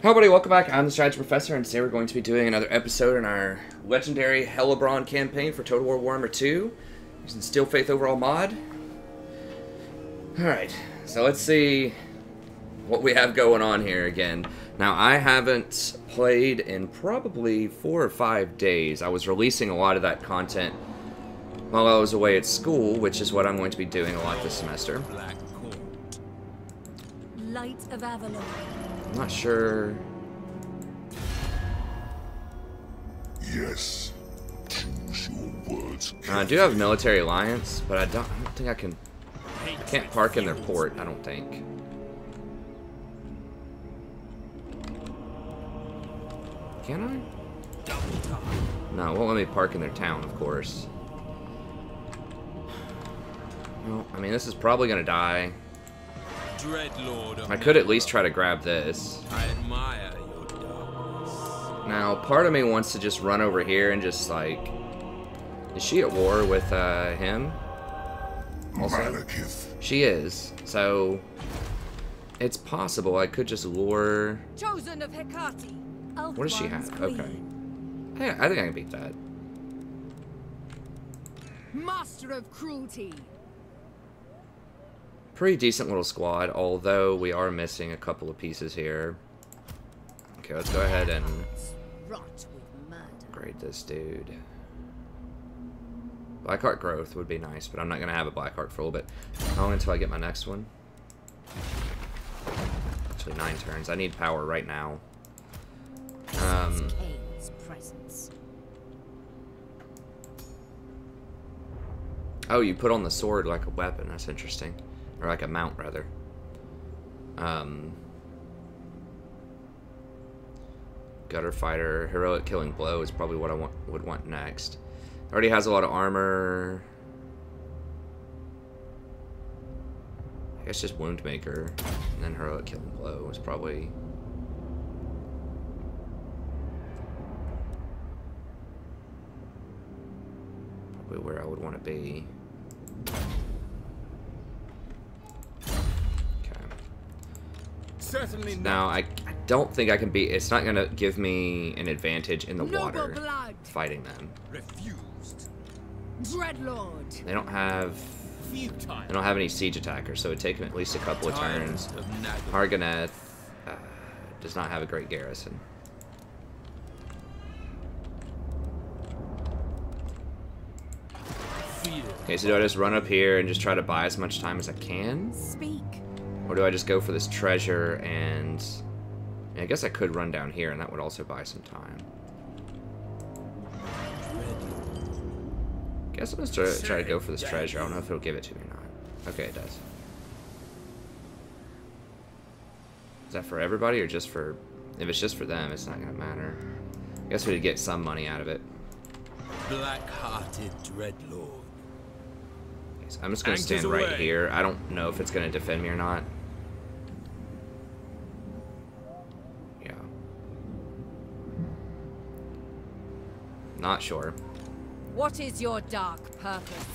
Hello everybody, welcome back. I'm the Strategy Professor, and today we're going to be doing another episode in our legendary Hellebron campaign for Total War Warhammer 2, using Steel Faith Overall mod. Alright, so let's see what we have going on here again. Now, I haven't played in probably 4 or 5 days. I was releasing a lot of that content while I was away at school, which is what I'm going to be doing a lot this semester. Light of Avalon. I'm not sure. Yes. Choose your words. I do have military alliance, but I don't think I can. I can't park in their port, I don't think. Can I? No, it won't let me park in their town, of course. Well, I mean, this is probably gonna die. I could at least try to grab this. I admire your darkness. Now, part of me wants to just run over here and just, like... Is she at war with, him? Also? Malekith. She is. So, it's possible I could just lure... Chosen of Hecate. What does she have? Okay. Yeah, I think I can beat that. Master of cruelty. Pretty decent little squad, although we are missing a couple of pieces here. Okay, let's go ahead and upgrade this dude. Blackheart growth would be nice, but I'm not going to have a Blackheart for a little bit. Not until I get my next one. Actually, 9 turns. I need power right now. Oh, you put on the sword like a weapon. That's interesting. Or like a mount, rather. Gutter Fighter, Heroic Killing Blow is probably what I would want next. Already has a lot of armor. I guess just Wound Maker, and then Heroic Killing Blow is probably... where I would want to be. Certainly not. Now, I don't think I can beat... It's not going to give me an advantage in the water fighting them. Refused. Dreadlord. They don't have... Futile. They don't have any siege attackers, so it would take them at least a couple of turns. Harganeth does not have a great garrison. Okay, so do I just run up here and just try to buy as much time as I can? Speak. Or do I just go for this treasure and... I guess I could run down here and that would also buy some time. Guess I'm just try to go for this treasure. I don't know if it'll give it to me or not. Okay, it does. Is that for everybody or just for... If it's just for them, it's not going to matter. I guess we'd get some money out of it. Black-hearted Dreadlord. So I'm just going to stand right here. I don't know if it's going to defend me or not. Yeah. Not sure. What is your dark purpose?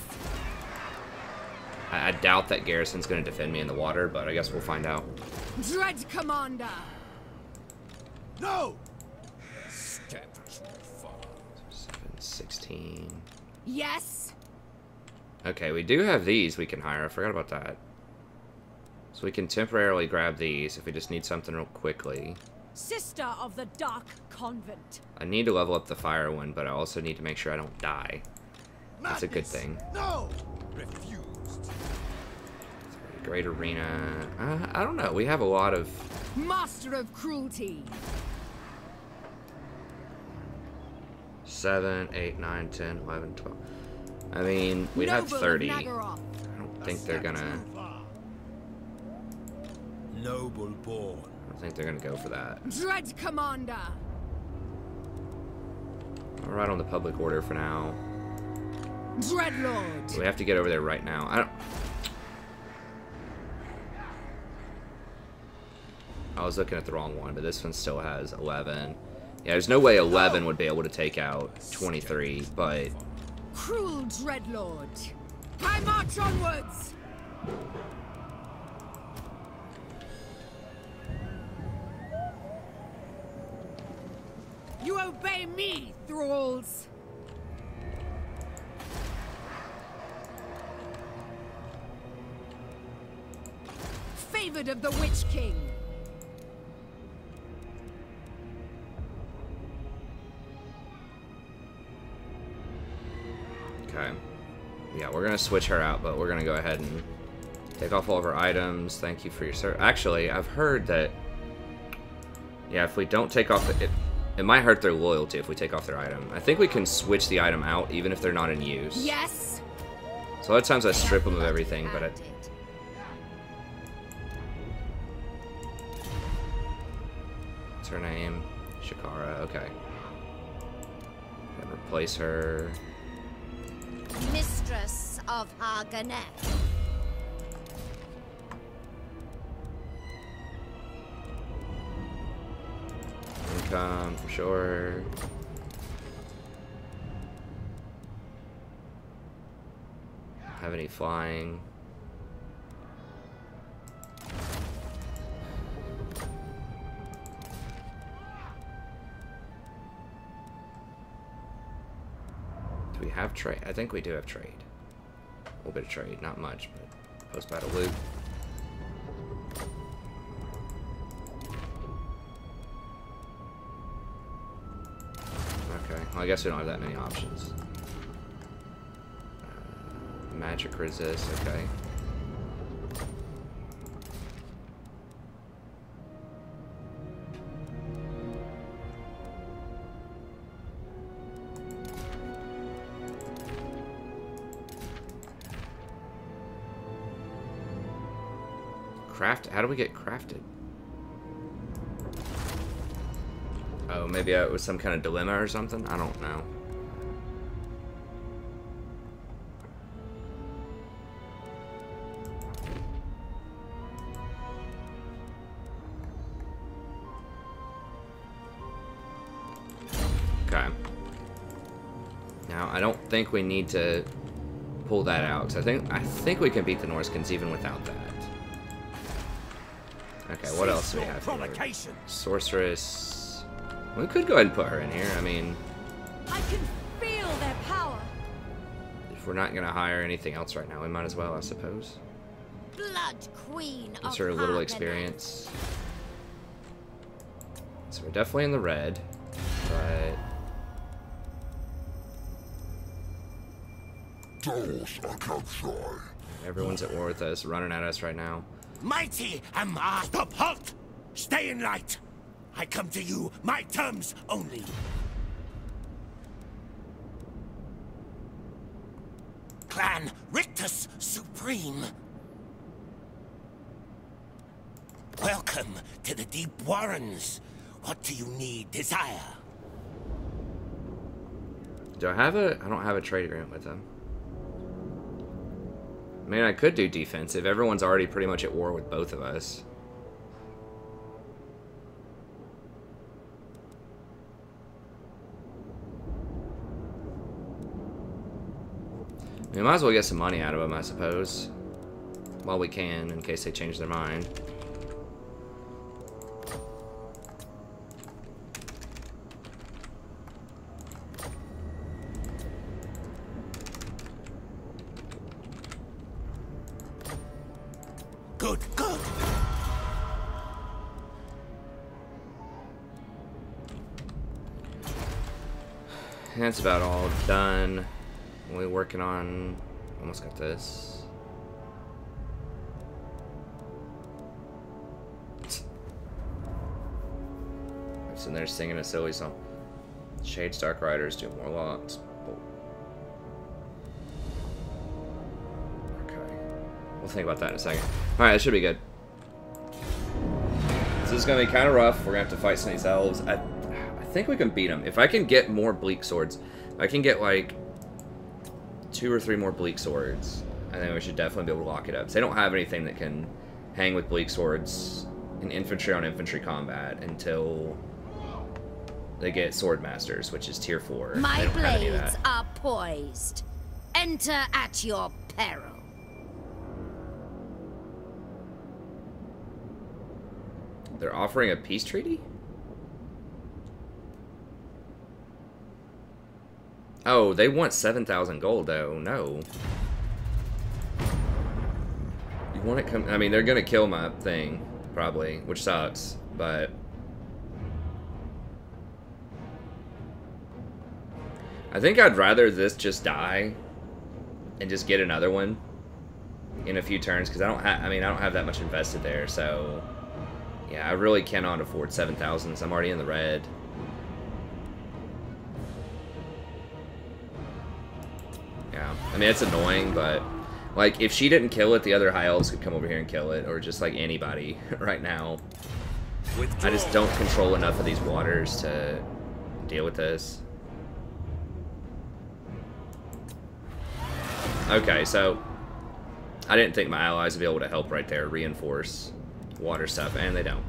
I doubt that garrison's going to defend me in the water, but I guess we'll find out. Dread Commander. No. 7, 16. Yes. Okay, we do have these we can hire. I forgot about that. So we can temporarily grab these if we just need something real quickly. Sister of the Dark Convent. I need to level up the fire one, but I also need to make sure I don't die. That's a good thing. No. Refused. Great Arena. I don't know. We have a lot of... Master of cruelty. 7, 8, 9, 10, 11, 12. I mean, we'd have 30. I don't think they're gonna... Noble born. I don't think they're gonna go for that. Dread Commander. I'll ride on the public order for now. Dreadlord. We have to get over there right now. I was looking at the wrong one, but this one still has 11. Yeah, there's no way 11 would be able to take out 23, but... Cruel Dreadlord. I march onwards. You obey me, thralls! Favored of the Witch King! Okay. Yeah, we're gonna switch her out, but we're gonna go ahead and take off all of her items. Thank you for your service. Actually, I've heard that, yeah, if we don't take off it might hurt their loyalty if we take off their item. I think we can switch the item out even if they're not in use. Yes! So a lot of times I strip them of everything, but what's her name? Shakara, okay. And replace her. Mistress of Harganet. Income, for sure. Have any flying? Do we have trade? I think we do have trade. A little bit of trade, not much, but post-battle loot. Okay, well, I guess we don't have that many options. Magic resist, okay. Craft? How do we get crafted? Oh, maybe it was some kind of dilemma or something? I don't know. Okay. Now, I don't think we need to pull that out, because I think we can beat the Norscans even without that. Okay, what else do we have here? Sorceress. We could go ahead and put her in here. I mean, I can feel their power! if we're not going to hire anything else right now, we might as well, I suppose. Blood Queen Gives of her a little Harganet. experience. So we're definitely in the red, but Dolls are outside. everyone's at war with us, running at us right now. Mighty am I. Stop, halt! Stay in light. I come to you, my terms only. Clan Rictus Supreme. Welcome to the Deep Warrens. What do you need, desire? Do I have a... I don't have a trade agreement with them. I mean, I could do defensive. Everyone's already pretty much at war with both of us. We might as well get some money out of them, I suppose. While we can, in case they change their mind. Good, good. That's about all done. We're working on... Almost got this. I'm sitting there singing a silly song. Shades Dark Riders do more locks. Okay. We'll think about that in a second. Alright, that should be good. This is going to be kind of rough. We're going to have to fight some of these elves. I think we can beat them. If I can get more bleak swords, if I can get like 2 or 3 more bleak swords, I think we should definitely be able to lock it up. So they don't have anything that can hang with bleak swords in infantry on infantry combat until they get sword masters, which is tier 4. They My don't have any of blades that. are poised. Enter at your peril. They're offering a peace treaty? Oh, they want 7,000 gold, though. No. You want it come... I mean, they're gonna kill my thing, probably, which sucks, but... I think I'd rather this just die and just get another one in a few turns, because I don't have that much invested there, so... Yeah, I really cannot afford 7,000, so I'm already in the red. Yeah, I mean, it's annoying, but, like, if she didn't kill it, the other high elves could come over here and kill it, or just, like, anybody right now. I just don't control enough of these waters to deal with this. Okay, so I didn't think my allies would be able to help right there, reinforce water stuff, and they don't.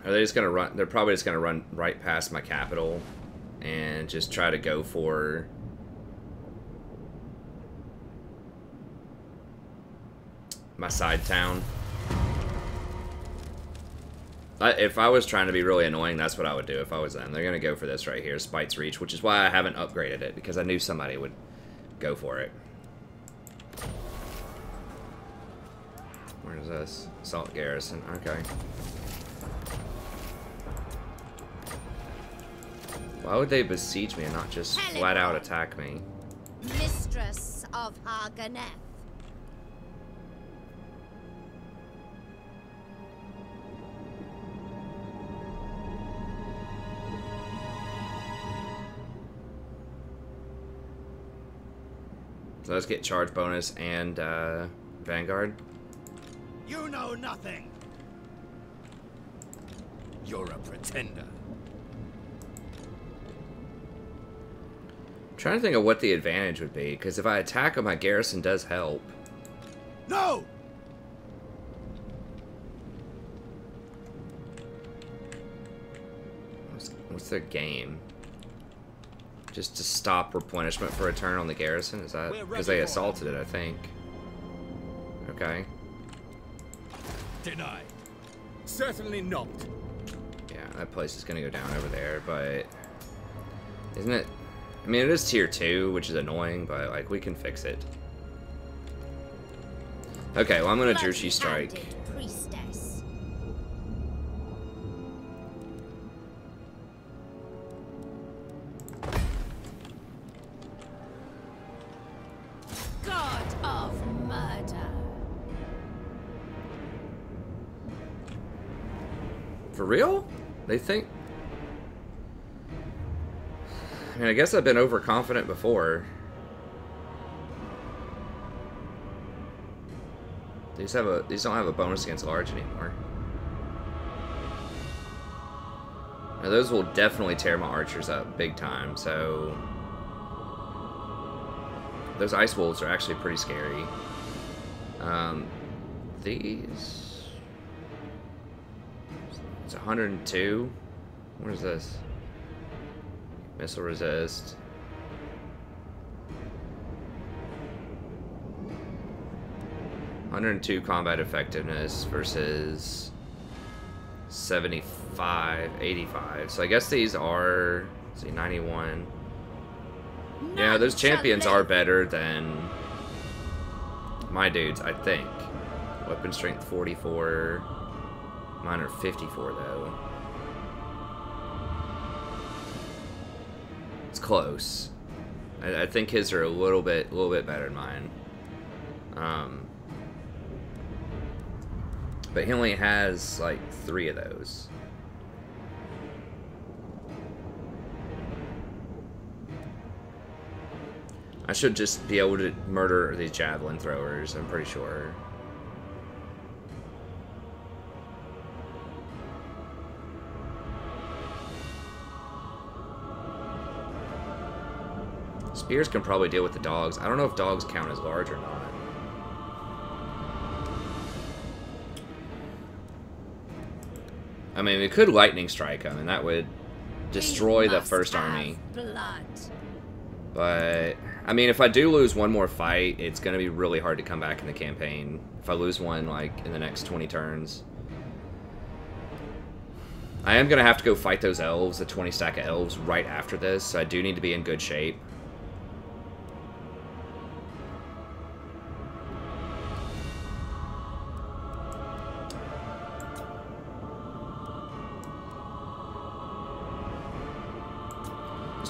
Are they just gonna run? They're probably just gonna run right past my capital and just try to go for my side town. If I was trying to be really annoying, that's what I would do if I was them. They're gonna go for this right here, Spite's Reach, which is why I haven't upgraded it, because I knew somebody would go for it. Where is this? Assault Garrison. Okay. Why would they besiege me and not just flat out attack me? Mistress of Haganeth. So let's get charge bonus and Vanguard. You know nothing. You're a pretender. I'm trying to think of what the advantage would be, because if I attack him, my garrison does help. No! What's their game? Just to stop replenishment for a turn on the garrison? Is that because they assaulted it, I think. Okay. Denied. Certainly not. Yeah, that place is gonna go down over there, but isn't it? I mean, it is tier 2, which is annoying, but like we can fix it. Okay, well I'm gonna Jushi strike. Priestess. God of murder. For real? They think... I mean, I guess I've been overconfident before. These don't have a bonus against large anymore. Now those will definitely tear my archers up big time, so... Those ice wolves are actually pretty scary. These... It's 102. What is this? Missile resist. (102) combat effectiveness versus 75, 85. So I guess these are, let's see, 91. Yeah, those champions are better than my dudes, I think. Weapon strength 44. Mine are 54 though. It's close. I think his are a little bit better than mine. But he only has like 3 of those. I should just be able to murder these javelin throwers, I'm pretty sure. Spears can probably deal with the dogs. I don't know if dogs count as large or not. I mean, we could lightning strike them, and that would destroy the first army. Blood. But, I mean, if I do lose one more fight, it's going to be really hard to come back in the campaign. If I lose one, like, in the next 20 turns. I am going to have to go fight those elves, the 20 stack of elves, right after this, so I do need to be in good shape.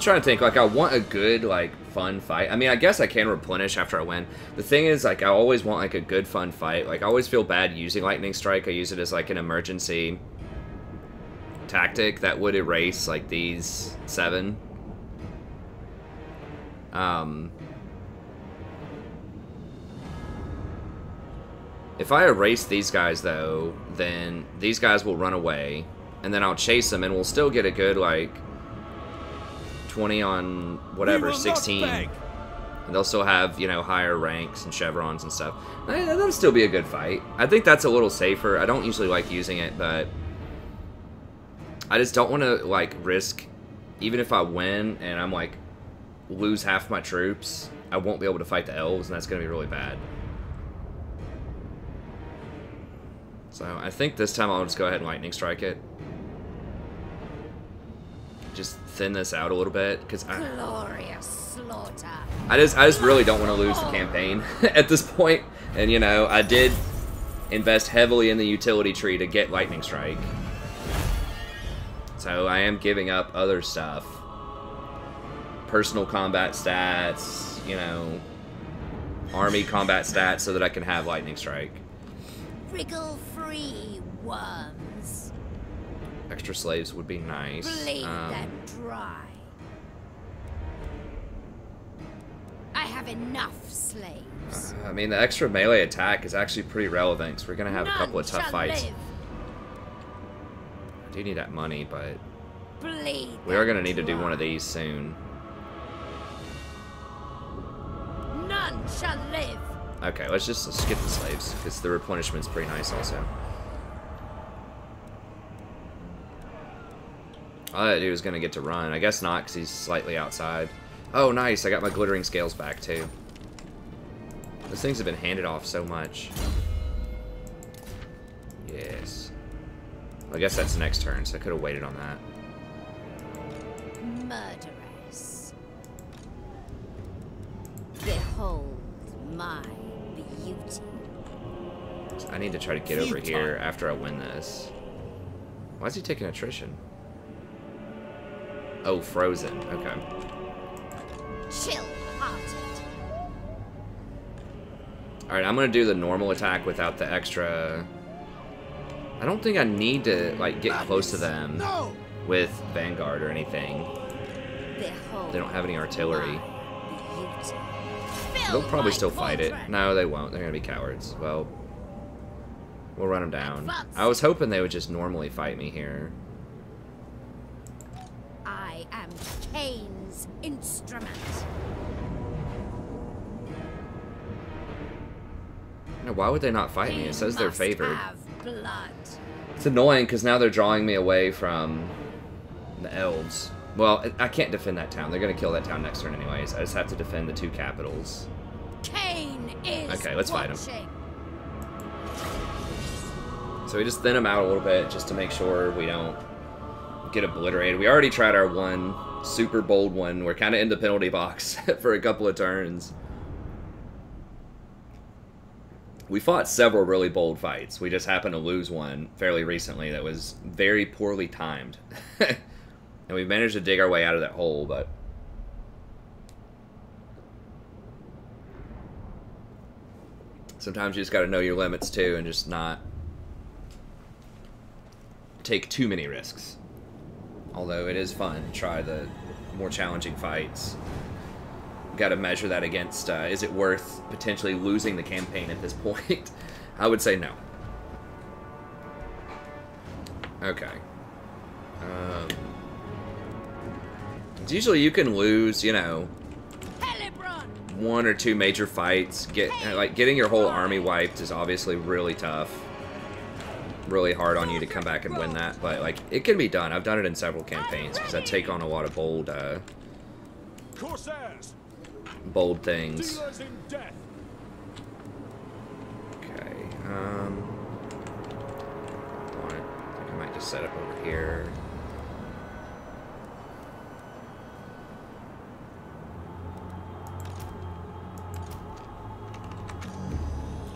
Trying to think, like, I want a good, like, fun fight. I mean, I guess I can replenish after I win. The thing is, like, I always want, like, a good fun fight. Like, I always feel bad using lightning strike. I use it as, like, an emergency tactic that would erase, like, these 7. If I erase these guys, though, then these guys will run away, and then I'll chase them, and we'll still get a good, like, 20 on whatever, 16, and they'll still have, you know, higher ranks and chevrons and stuff. That'll still be a good fight. I think that's a little safer. I don't usually like using it, but I just don't want to, like, risk, even if I win and I'm, like, lose half my troops, I won't be able to fight the elves, and that's going to be really bad. So I think this time I'll just go ahead and lightning strike it. Just thin this out a little bit, because Glorious slaughter. I just really don't want to lose the campaign at this point. And, you know, I did invest heavily in the utility tree to get lightning strike, so I am giving up other stuff, personal combat stats, you know, army combat stats, so that I can have lightning strike. Wriggle-free worms. Extra slaves would be nice. Bleed them dry. I have enough slaves. I mean, the extra melee attack is actually pretty relevant, because we're going to have a couple of tough None fights. shall live. I do need that money, but Bleed we are going to them need to do dry. one of these soon. None shall live. Okay, let's skip the slaves, because the replenishment's pretty nice also. I thought that dude was going to get to run. I guess not, because he's slightly outside. Oh, nice. I got my glittering scales back, too. Those things have been handed off so much. Yes. I guess that's next turn, so I could have waited on that. Murderess. Behold my beauty. I need to try to get over here after I win this. Why is he taking attrition? Oh, frozen. Okay. Chill-hearted. Alright, I'm going to do the normal attack without the extra... I don't think I need to, like, get close to them with Vanguard or anything. Behold They don't have any artillery. my beauty. They'll Fill probably my still fight it. cauldron. No, they won't. They're going to be cowards. Well, we'll run them down. Advance. I was hoping they would just normally fight me here. I am Cain's instrument. Now, why would they not fight me? It says they're Must favored. have blood. It's annoying because now they're drawing me away from the elves. Well, I can't defend that town. They're going to kill that town next turn anyways. I just have to defend the 2 capitals. Cain is Okay, let's fight him. watching. So we just thin them out a little bit just to make sure we don't get obliterated. We already tried our one super bold one. We're kind of in the penalty box for a couple of turns. We fought several really bold fights. We just happened to lose one fairly recently that was very poorly timed. And we managed to dig our way out of that hole, but... sometimes you just gotta know your limits, too, and just not take too many risks. Although it is fun to try the more challenging fights. got to measure that against, is it worth potentially losing the campaign at this point? I would say no. Okay. Usually you can lose, you know, Hellebron! 1 or 2 major fights. Getting your whole army wiped is obviously really tough. Really hard on you to come back and win that, but like it can be done. I've done it in several campaigns because I take on a lot of bold things. Okay. I think I might just set up over here.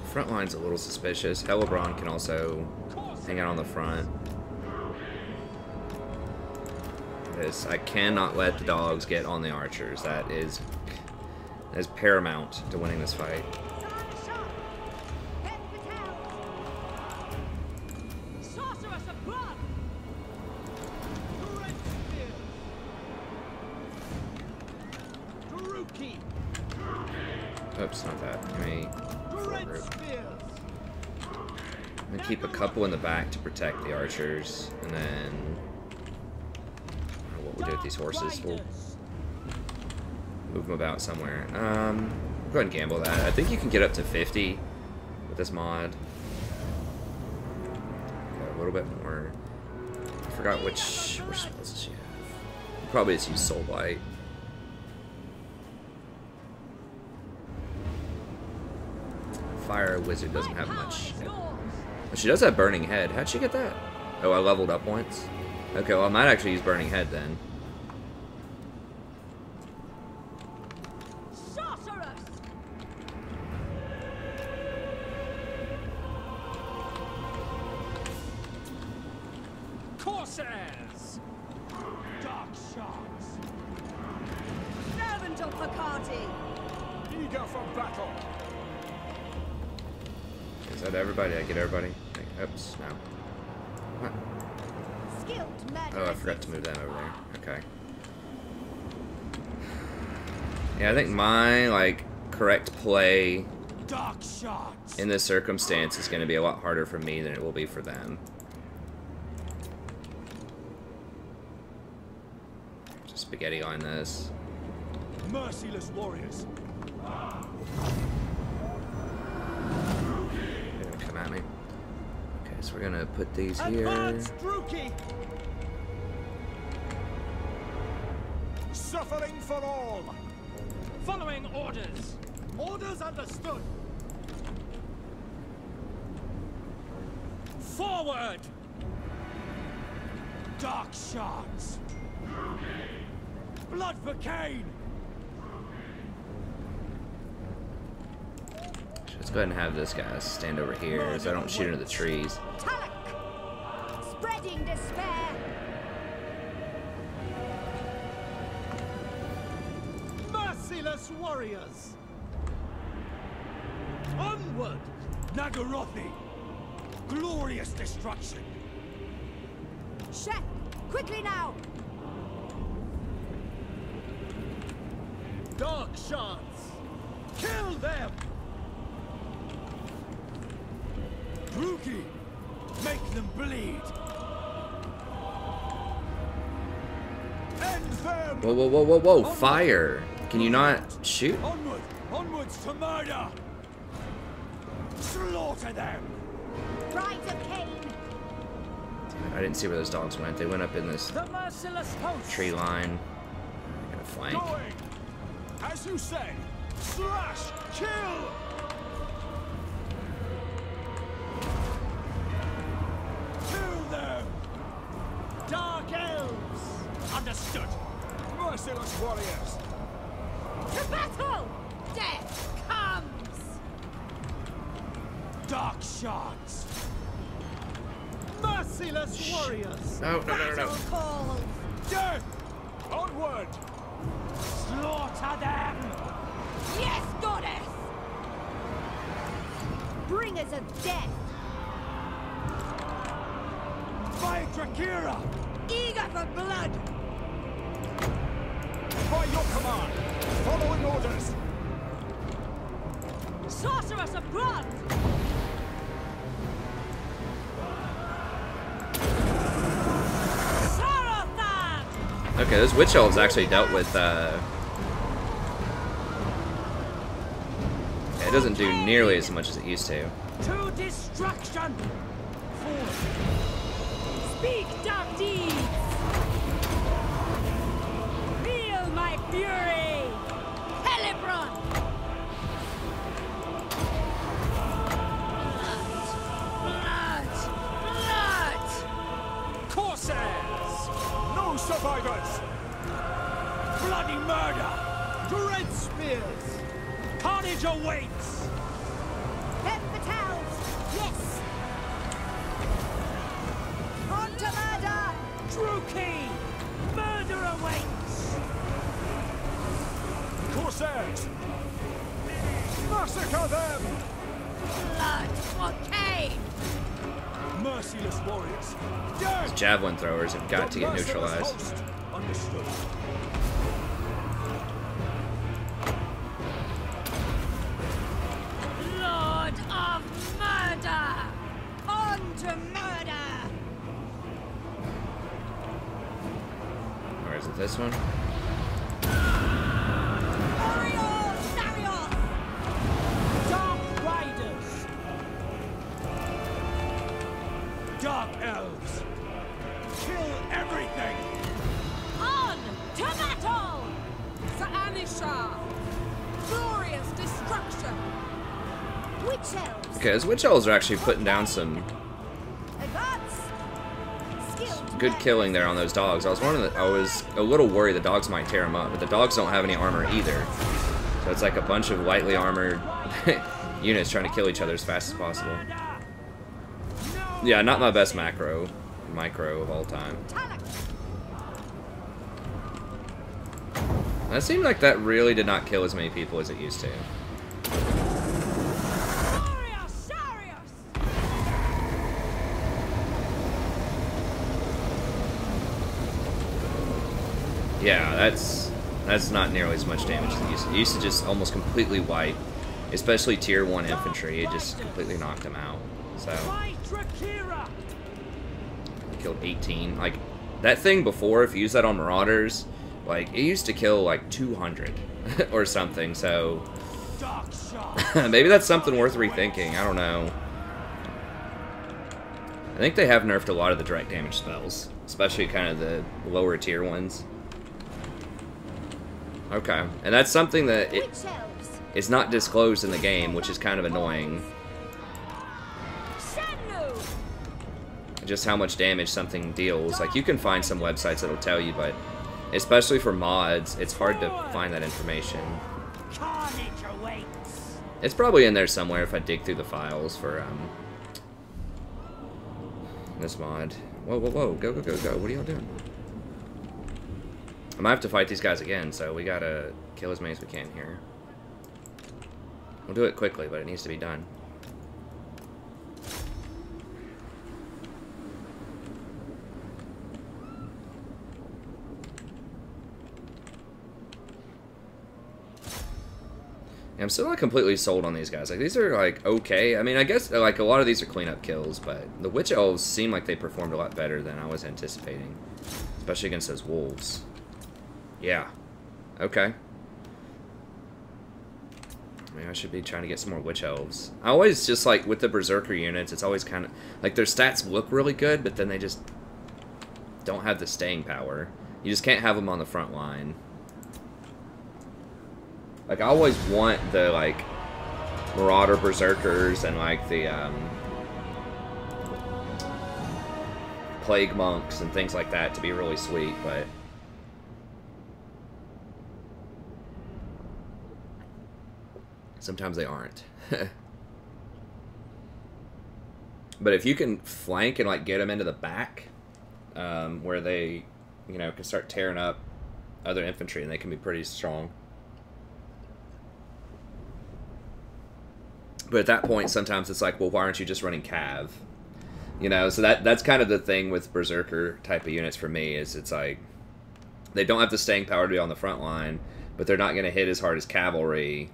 Front line's a little suspicious. Hellebron can also hang out on the front. I cannot let the dogs get on the archers. That is paramount to winning this fight. Oops, not that. Let me keep a couple in the back to protect the archers, and then I don't know what we'll do with these horses. We'll move them about somewhere. Go ahead and gamble that. I think you can get up to 50 with this mod. Got a little bit more. I forgot which spells does she have. Probably just use Soul Blight. Fire Wizard doesn't have much. But she does have Burning Head. How'd she get that? Oh, I leveled up once? Okay, well I might actually use Burning Head then. Corsairs! Dark sharks! Servant of Fakati! Eager for battle! Is that everybody? Did I get everybody? Oops, no. What? Oh, I forgot to move them over there. Okay. Yeah, I think my, like, correct play in this circumstance is going to be a lot harder for me than it will be for them. Just spaghetti on this. Merciless warriors. Come at me. Okay, so we're gonna put these here. Suffering for all. Following orders. Orders understood. Forward. Dark shards. Blood for Cain. Let's go ahead and have this guy stand over here so I don't shoot into the trees. Spreading despair. Merciless warriors. Onward, Nagarothi. Glorious destruction. Chef, quickly now. Dark shards. Kill them. Rookie, make them bleed. End them. Whoa, whoa, whoa, whoa, whoa! Onward. Fire! Can you not shoot? Onward, onwards to murder. Slaughter them. Bride of Cain. I didn't see where those dogs went. They went up in this tree line. I'm gonna flank. Going. As you say, slash, kill. Dark Elves! Understood! Merciless warriors! To battle! Death comes! Dark shards! Merciless warriors! No, no, no, no, no. Calls. Death! Onward! Slaughter them! Yes, goddess! Bringers of death! By Drakira! Eager for blood! by your command. Following orders. Sorceress of blood! Sarathan! Okay, those witch elves actually dealt with, yeah, it doesn't do nearly as much as it used to. To destruction! Speak dark deeds! Feel my fury! Hellebron! Blood! Blood! Corsairs! No survivors! Bloody murder! Dread spears! Carnage awaits! Let the towns! Yes! On to murder! True key! Murder awaits! Corsairs! Massacre them! Blood for Cain! Merciless warriors! Dead! These javelin throwers have got to get Merciless neutralized. host. Understood. Lord of murder! On to murder! Or is it this one? Oriol Sarioth! Dark Riders! Dark Elves! Kill everything! On to battle! Sa'anisha! Glorious destruction! Witch elves! Okay, those witch elves are actually putting down some Advance! Skilled good men. killing there on those dogs. I was a little worried the dogs might tear them up, but the dogs don't have any armor either. So it's like a bunch of lightly armored units trying to kill each other as fast as possible. Yeah, not my best micro of all time. Talak! That seemed like that really did not kill as many people as it used to. Glorious Sarius! Yeah, that's not nearly as much damage as it used to. It used to just almost completely wipe, especially tier 1 infantry. It just completely knocked them out. So Drakira! killed 18. Like that thing before, if you use that on marauders, like it used to kill like 200 or something. So Dark shot! maybe that's something worth rethinking. I don't know. I think they have nerfed a lot of the direct damage spells, especially kind of the lower tier ones. Okay, and that's something that Witch elves! is not disclosed in the game, which is kind of annoying. Shennu! Just how much damage something deals. Like, you can find some websites that'll tell you, but especially for mods, it's hard to find that information. Carnage awaits! It's probably in there somewhere if I dig through the files for, this mod. Whoa, whoa, whoa, go, go, go, go. What are y'all doing? I might have to fight these guys again, so we gotta kill as many as we can here. We'll do it quickly, but it needs to be done. I'm still not completely sold on these guys. Like, these are, like, okay. I mean, I guess, like, a lot of these are cleanup kills, but the Witch Elves seem like they performed a lot better than I was anticipating. Especially against those wolves. Yeah. Okay. Maybe I should be trying to get some more Witch Elves. I always just, like, with the Berserker units, it's always kind of... Like, their stats look really good, but then they just don't have the staying power. You just can't have them on the front line. Like, I always want the, like, Marauder Berserkers and, like, the, Plague Monks and things like that to be really sweet, but... sometimes they aren't. But if you can flank and, like, get them into the back, where they, you know, can start tearing up other infantry, and they can be pretty strong. But at that point, sometimes it's like, well, why aren't you just running Cav? You know, so that's kind of the thing with Berserker type of units for me, is it's like, They don't have the staying power to be on the front line, but they're not going to hit as hard as cavalry.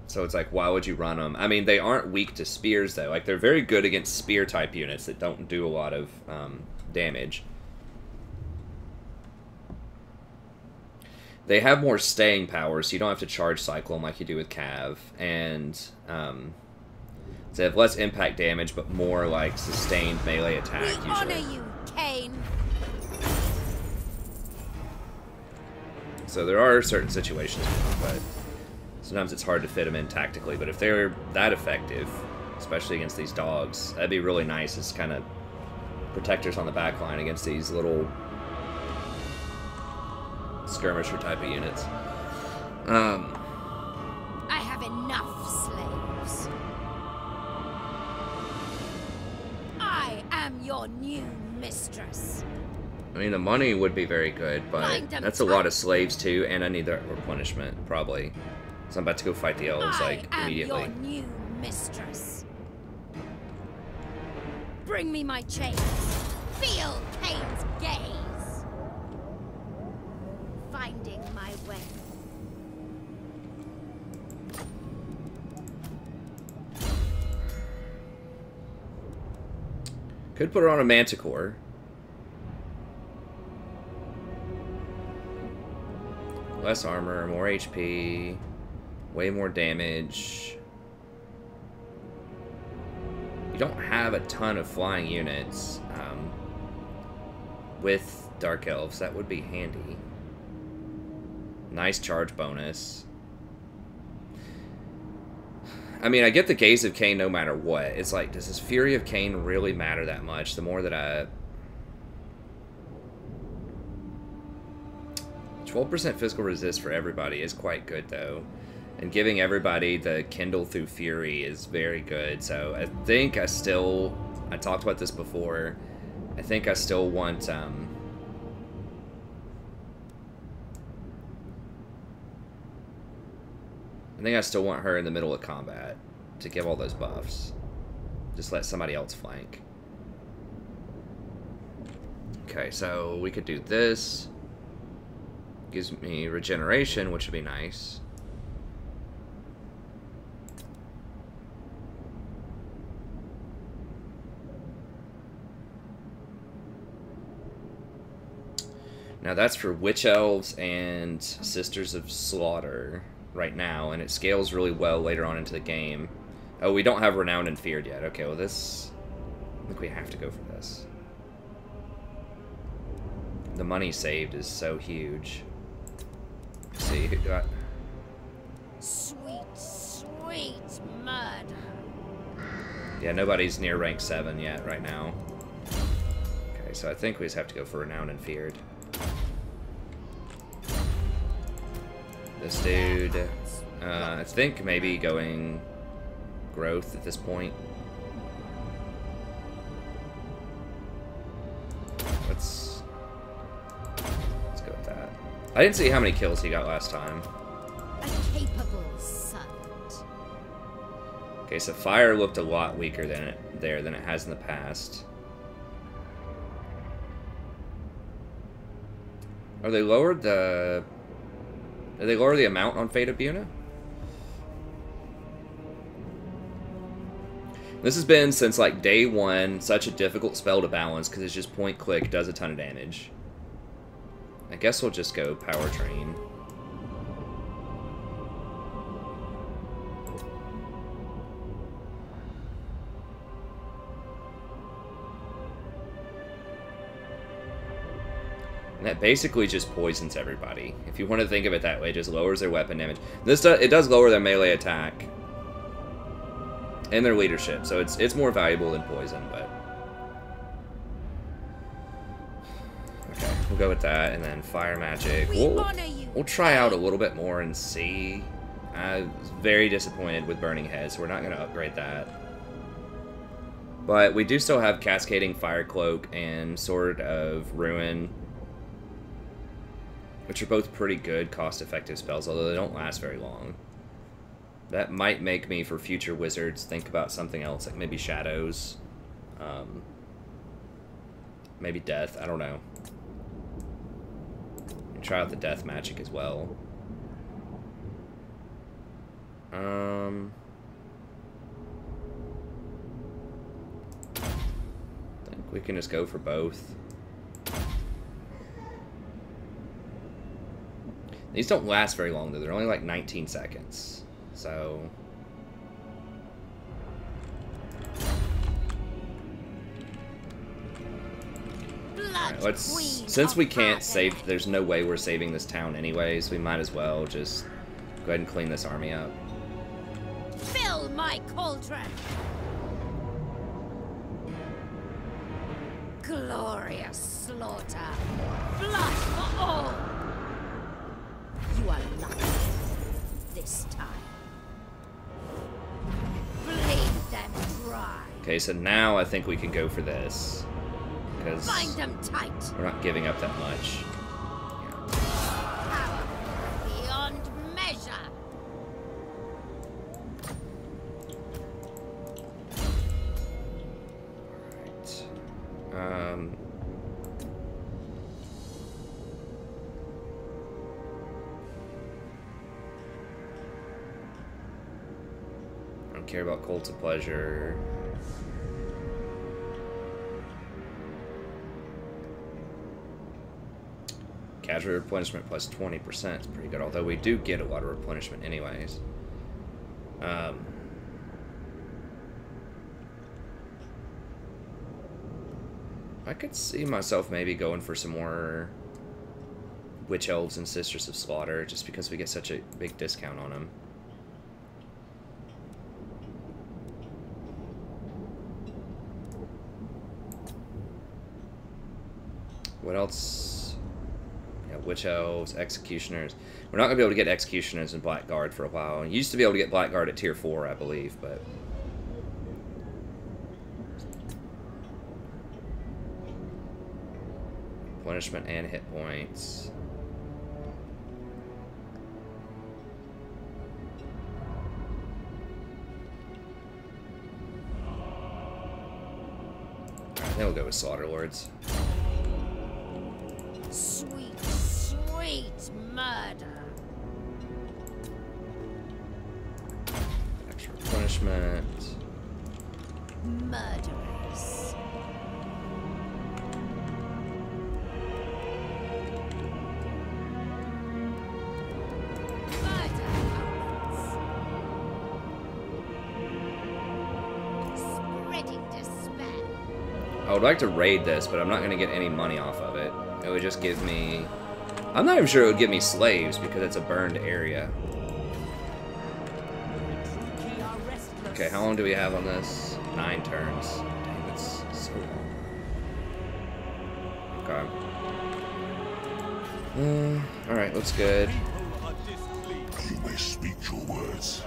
So it's like, why would you run them? I mean, they aren't weak to spears, though. Like, they're very good against spear-type units that don't do a lot of damage. They have more staying power, so you don't have to charge cycle them like you do with Cav. And so they have less impact damage, but more, like, sustained melee attack, We usually. honor you, Cain. So there are certain situations, but sometimes it's hard to fit them in tactically. But if they're that effective, especially against these dogs, that'd be really nice as kind of protectors on the back line against these little skirmisher type of units. I have enough slaves. I am your new mistress. I mean, the money would be very good, but Find them that's a lot of slaves too, and I need that replenishment, probably. So I'm about to go fight the elves, like, immediately. I am your new mistress. Bring me my chains. Feel Cain's gaze. Finding my way. Could put her on a manticore. Less armor, more HP, way more damage. You don't have a ton of flying units with Dark Elves. That would be handy. Nice charge bonus. I mean, I get the Gaze of Cain no matter what. It's like, does this Fury of Cain really matter that much? The more that I... 12% physical resist for everybody is quite good, though. And giving everybody the Kindle through Fury is very good. So I think I still... I talked about this before. I think I still want... I think I still want her in the middle of combat to give all those buffs. Just let somebody else flank. Okay, so we could do this. Gives me regeneration, which would be nice. Now that's for Witch Elves and Sisters of Slaughter right now, and it scales really well later on into the game. Oh, we don't have Renowned and Feared yet. Okay, well this... I think we have to go for this. The money saved is so huge. Let's see, who got... Sweet, sweet murder. Yeah, nobody's near rank 7 yet right now. Okay, so I think we just have to go for Renowned and Feared. This dude, I think maybe going growth at this point. Let's go with that. I didn't see how many kills he got last time. A capable servant. Okay, so fire looked a lot weaker than it has in the past. Are they lowered the... Did they lower the amount on Fate of Buna? This has been since like day 1 such a difficult spell to balance because it's just point click, does a ton of damage. I guess we'll just go Powertrain. And that basically just poisons everybody. If you want to think of it that way, it just lowers their weapon damage. It does lower their melee attack and their leadership, so it's more valuable than poison. But okay, we'll go with that, and then fire magic. We'll try out a little bit more and see. I was very disappointed with Burning Head, so we're not going to upgrade that. But we do still have Cascading Fire Cloak and Sword of Ruin, which are both pretty good, cost-effective spells, although they don't last very long. That might make me, for future wizards, think about something else, like maybe Shadows. Maybe Death, I don't know. And try out the death magic as well. I think we can just go for both. These don't last very long though. They're only like 19 seconds. So alright, let's, since we can't save, there's no way we're saving this town anyways, we might as well just go ahead and clean this army up. Fill my cauldron. Glorious slaughter. Blood for all. You are lucky this time. Bleed them dry. Okay, so now I think we can go for this. Because Bind them tight. we're not giving up that much. Power beyond measure. Alright. I don't care about Cults of Pleasure. Casual replenishment plus 20% is pretty good, although we do get a lot of replenishment anyways. I could see myself maybe going for some more Witch Elves and Sisters of Slaughter, just because we get such a big discount on them. What else? Yeah, Witch Elves, Executioners. We're not going to be able to get Executioners and Blackguard for a while. You used to be able to get Blackguard at tier 4, I believe, but... Replenishment and hit points. I think we'll go with Slaughter Lords. Sweet, sweet murder. Extra replenishment. Murderers. Murder opens. Spreading despair. I would like to raid this, but I'm not going to get any money off of it. It would just give me... I'm not even sure it would give me slaves, because it's a burned area. Okay, how long do we have on this? 9 turns. Dang, that's so long. Okay. Alright, looks good. You may speak your words,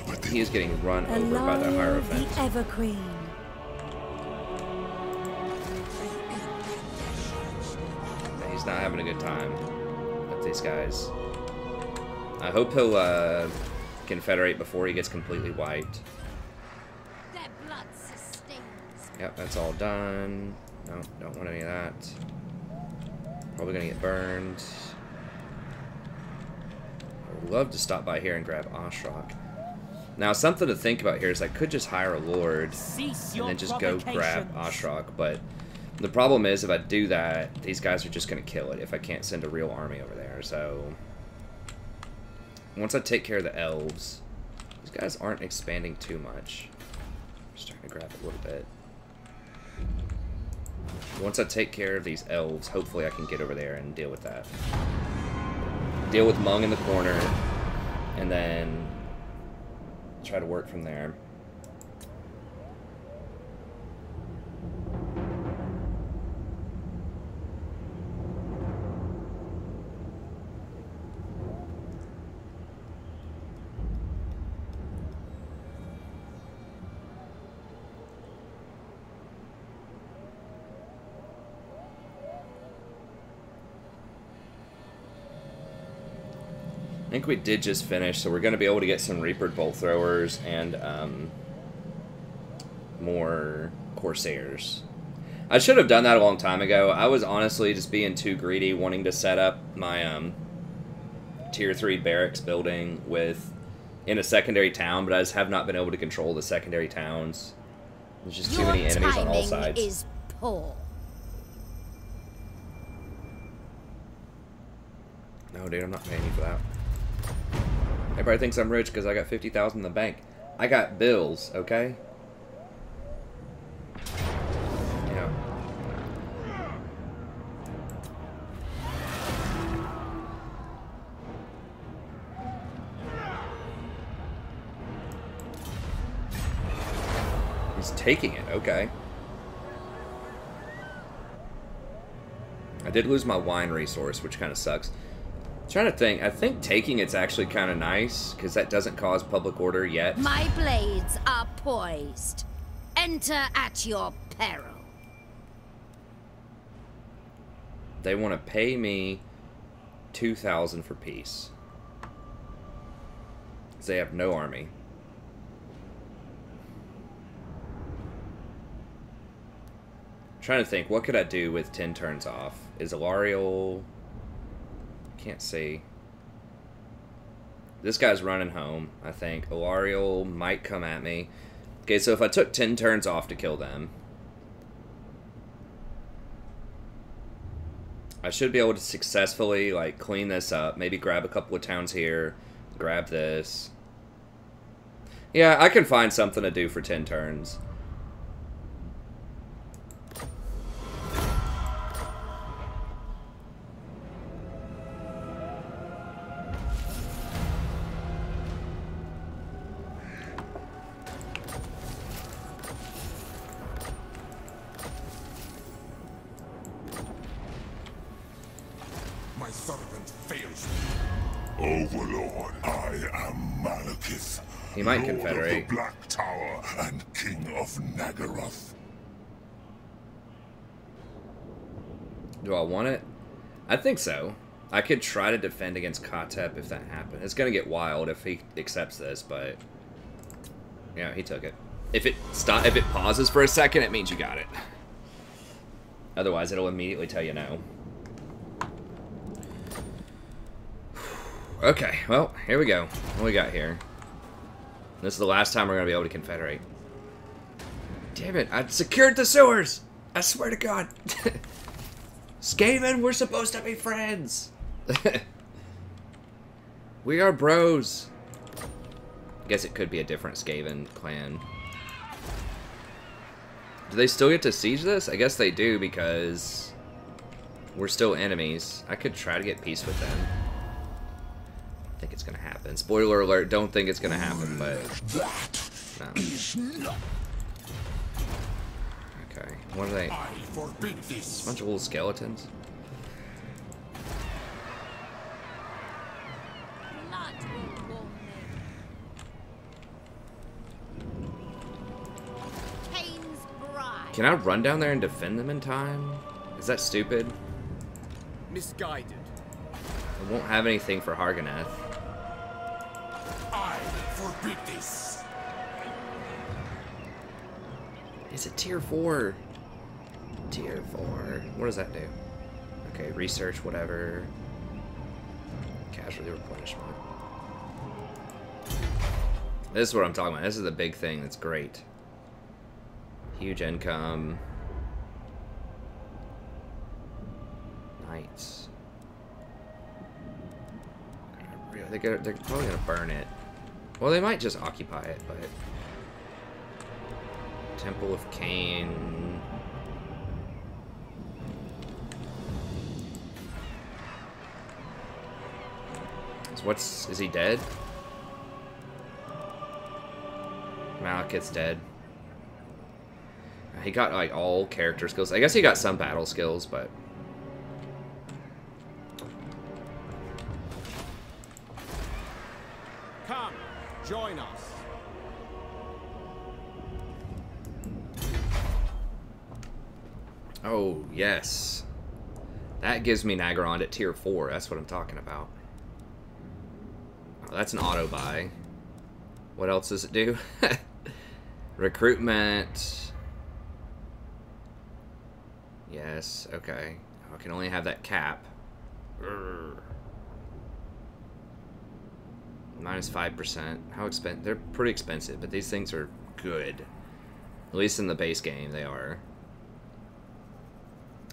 but He is getting run over by the Hierophant. the Evergreen. He's not having a good time with these guys. I hope he'll confederate before he gets completely wiped. Their blood sustains. Yep, that's all done. No, don't want any of that. Probably gonna get burned. I would love to stop by here and grab Oshrock. Now, something to think about here is I could just hire a Lord and then just go grab Oshrock, but the problem is if I do that, these guys are just gonna kill it if I can't send a real army over there, so... Once I take care of the Elves, these guys aren't expanding too much. I'm just trying to grab a little bit. Once I take care of these Elves, hopefully I can get over there and deal with that. Deal with Mung in the corner, and then try to work from there. I think we did just finish, so we're going to be able to get some Reapered Bolt Throwers and more Corsairs. I should have done that a long time ago. I was honestly just being too greedy, wanting to set up my tier 3 barracks building in a secondary town, but I just have not been able to control the secondary towns. There's just too many enemies on all sides. Your timing is poor. No, dude, I'm not paying you for that. Everybody thinks I'm rich because I got 50,000 in the bank. I got bills, okay? Yeah. He's taking it, okay. I did lose my wine resource, which kind of sucks. I'm trying to think. I think taking it's actually kind of nice, because that doesn't cause public order yet. My blades are poised. Enter at your peril. They want to pay me 2,000 for peace. Because they have no army. I'm trying to think, what could I do with 10 turns off? Is Ilarial... Can't see. This guy's running home, I think. Ilarial might come at me. Okay, so if I took 10 turns off to kill them, I should be able to successfully, like, clean this up. Maybe grab a couple of towns here. Grab this. Yeah, I can find something to do for 10 turns. My servant fails me. Overlord, I am Malekith. He might Lord confederate. of the Black Tower and King of Nagaroth. Do I want it? I think so. I could try to defend against Katep if that happened. It's going to get wild if he accepts this, but... Yeah, he took it. If it pauses for a second, it means you got it. Otherwise, it'll immediately tell you no. Okay, well, here we go. What do we got here? This is the last time we're going to be able to confederate. Damn it, I secured the sewers! I swear to God. Skaven, we're supposed to be friends! We are bros. I guess it could be a different Skaven clan. Do they still get to siege this? I guess they do because we're still enemies. I could try to get peace with them. I think it's gonna happen. Spoiler alert, don't think it's gonna happen, but no. Okay, what are they? I forbid this. Bunch of little skeletons. Blood will warm me. Cain's bride. Can I run down there and defend them in time? Is that stupid? Misguided. I won't have anything for Harganeth. I forbid this. It's a tier 4. Tier 4. What does that do? Okay, research, whatever. Casualty replenishment. This is what I'm talking about. This is the big thing that's great. Huge income. Knights. They're probably gonna burn it. Well, they might just occupy it, but... Temple of Cain... So is he dead? Malekith's dead. He got, like, all character skills. I guess he got some battle skills, but... Come, join us. Oh, yes. That gives me Naggarond at tier 4. That's what I'm talking about. Oh, that's an auto buy. What else does it do? Recruitment. Yes, okay. I can only have that cap. Urgh. Minus 5%. How expensive? They're pretty expensive, but these things are good. At least in the base game, they are.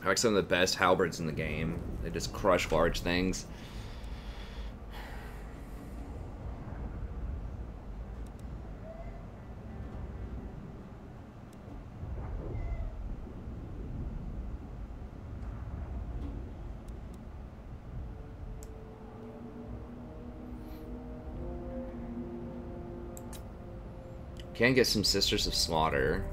I like some of the best halberds in the game. They just crush large things. Can get some Sisters of Slaughter.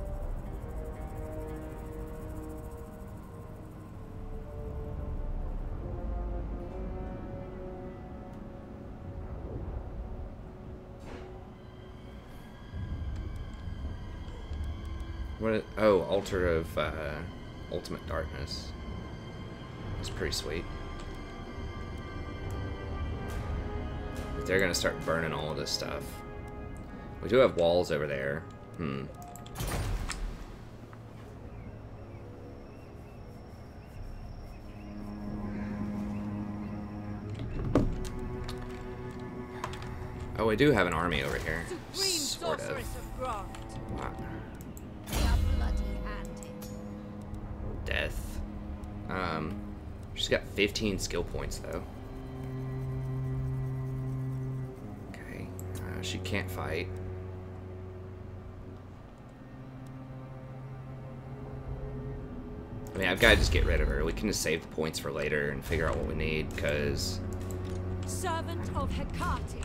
What? Oh, Altar of Ultimate Darkness. That's pretty sweet. But they're gonna start burning all of this stuff. We do have walls over there. Oh, we do have an army over here. Sort of. Wow. They are bloody-handed. Death. She's got 15 skill points though. Okay. She can't fight. I mean, I've got to just get rid of her. We can just save the points for later and figure out what we need, because... Servant of Hecate.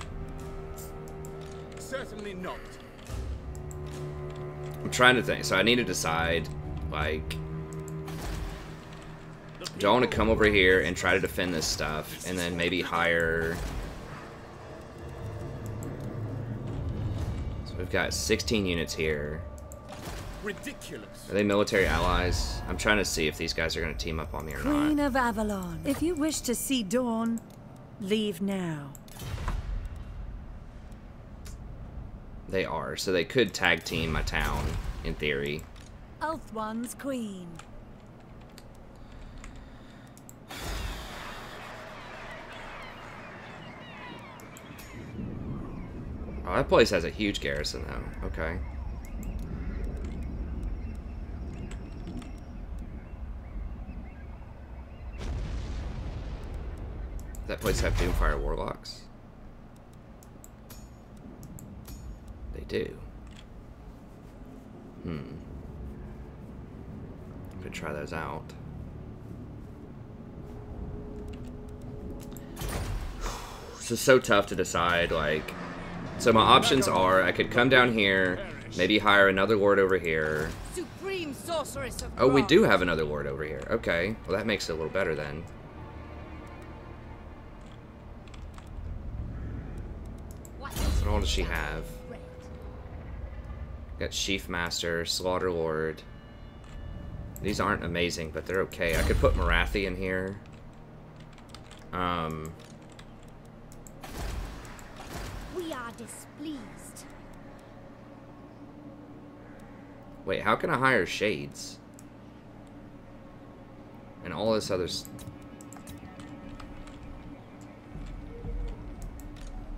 Certainly not. I'm trying to think. So I need to decide, like... Do I want to come over here and try to defend this stuff, and then maybe hire... So we've got 16 units here. Ridiculous. Are they military allies? I'm trying to see if these guys are going to team up on me or Queen not. of Avalon. If you wish to see dawn, leave now. They are, so they could tag team my town, in theory. Elf one's queen. Oh, that place has a huge garrison, though. Okay. Does that place have Doomfire Warlocks? They do. Could try those out. This is so tough to decide, like... So my options are, I could come down here, maybe hire another lord over here. Supreme sorceress of Oh, we do have another lord over here. Okay, well that makes it a little better then. What all does she have? Got Sheaf Master, Slaughter Lord. These aren't amazing, but they're okay. I could put Marathi in here. We are displeased. Wait, how can I hire Shades? And all this other...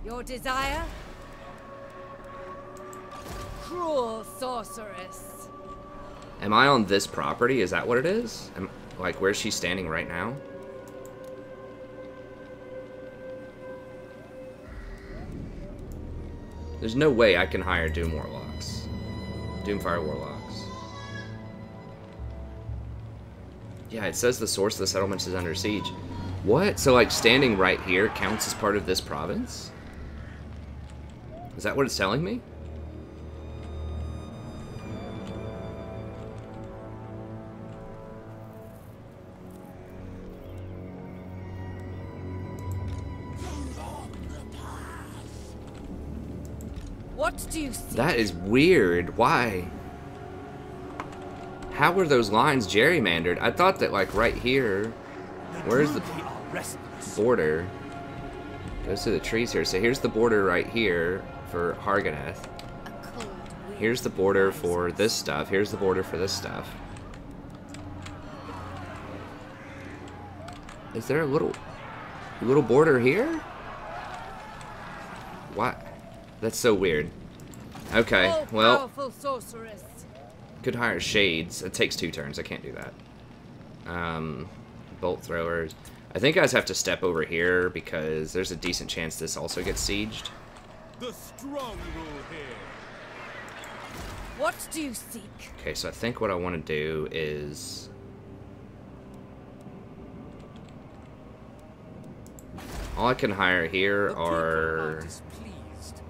Your desire? Cruel sorceress. Am I on this property? Is that what it is? Like, where's she standing right now? There's no way I can hire Doom Warlocks. Doomfire Warlocks. Yeah, it says the source of the settlements is under siege. What? So, like, standing right here counts as part of this province? Is that what it's telling me? What do you see? That is weird. Why? How were those lines gerrymandered? I thought that, like, right here... Where's the border? Goes to the trees here. So here's the border right here for Harganeth. Here's the border for this stuff. Here's the border for this stuff. Is there a little border here? What? That's so weird. Okay, Oh, well, powerful sorceress. could hire shades. It takes 2 turns. I can't do that. Bolt throwers. I think guys have to step over here because there's a decent chance this also gets sieged. The strong rule here. What do you seek? Okay, so I think what I want to do is... all I can hire here The people are are displeased.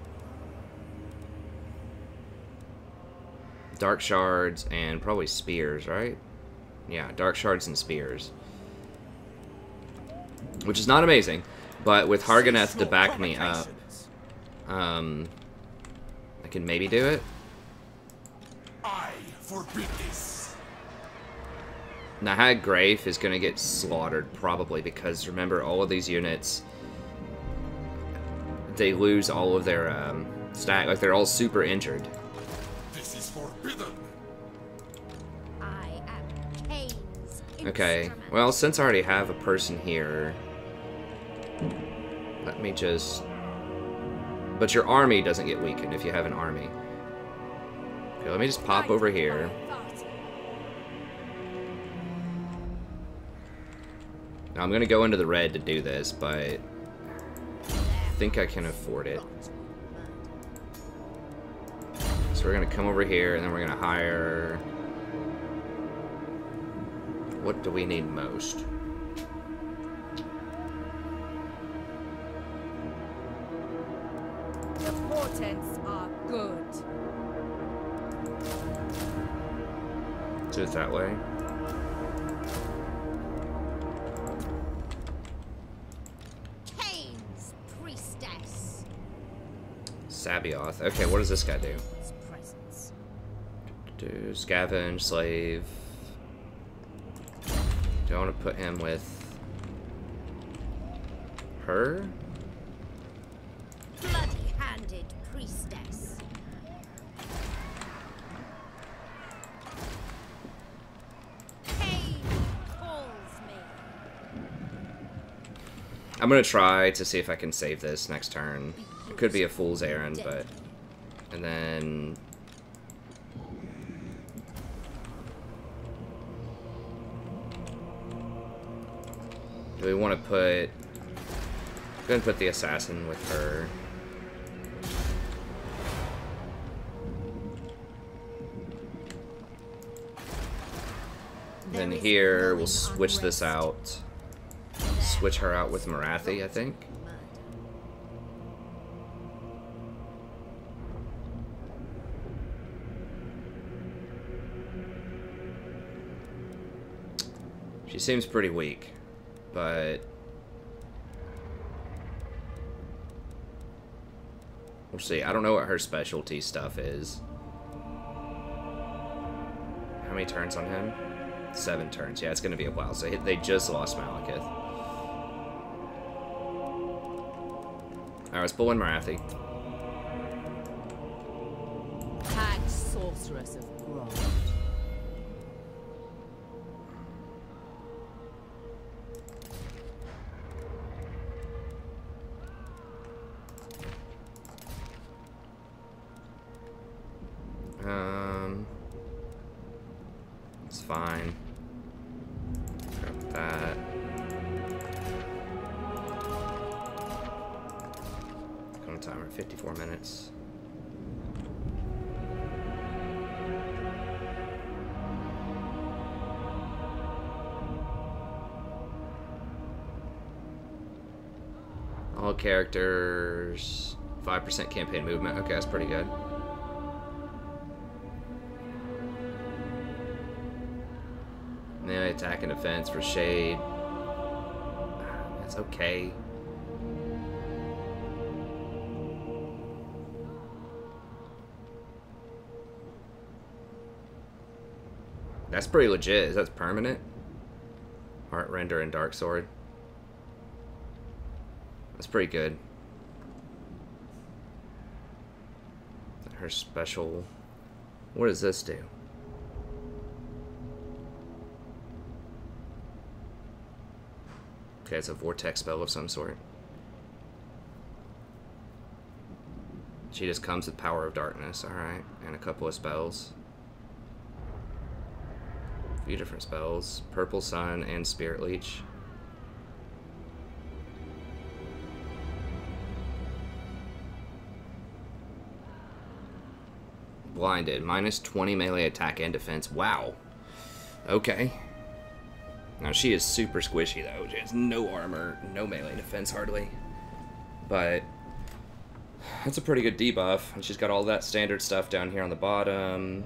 dark shards and probably spears, right? Yeah, dark shards and spears. Which is not amazing, but with Harganeth to back me up, I can maybe do it. I forbid this. Now, Haggrave is going to get slaughtered, probably, because remember, all of these units, they lose all of their stack. Like, they're all super injured. This is forbidden. I am Cain's Okay, instrument. well, since I already have a person here, let me just... but your army doesn't get weakened if you have an army. Okay, let me just pop over here. Now, I'm going to go into the red to do this, but I think I can afford it. So we're going to come over here, and then we're going to hire... what do we need most? The portents are good. Do it that way. Cain's priestess. Sabioth. Okay, what does this guy do? His presence. Do scavenge, slave. Do I want to put him with her? Bloody-handed priestess. Cain calls me. I'm gonna try to see if I can save this next turn. It could be a fool's errand, but... and then... do we want to put... I'm gonna put the assassin with her. Then here, we'll switch this out. Switch her out with Marathi, I think. She seems pretty weak, but... we'll see. I don't know what her specialty stuff is. How many turns on him? 7 turns. Yeah, it's going to be a while. So they just lost Malekith. Alright, let's pull in Marathi. Hag sorceress of growth. It's fine. Grab that. Going timer, 54 minutes. All characters, 5% campaign movement. Okay, that's pretty good. Melee attack and defense for shade. That's okay. That's pretty legit. Is that permanent? Heart Render and Dark Sword. That's pretty good. Her special... what does this do? Okay, it's a vortex spell of some sort. She just comes with Power of Darkness, alright. And a couple of spells. A few different spells. Purple Sun and Spirit Leech. Blinded. Minus 20 melee attack and defense. Wow. Okay. Now, she is super squishy, though. She has no armor, no melee defense, hardly. But that's a pretty good debuff. And she's got all that standard stuff down here on the bottom.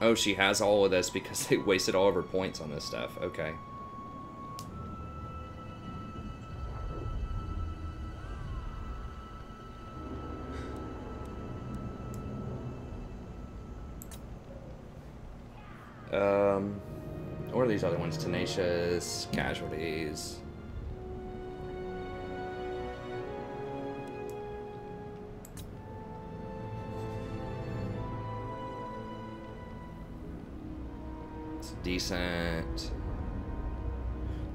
Oh, she has all of this because they wasted all of her points on this stuff. Okay. What are these other ones? Tenacious, Casualties. It's decent.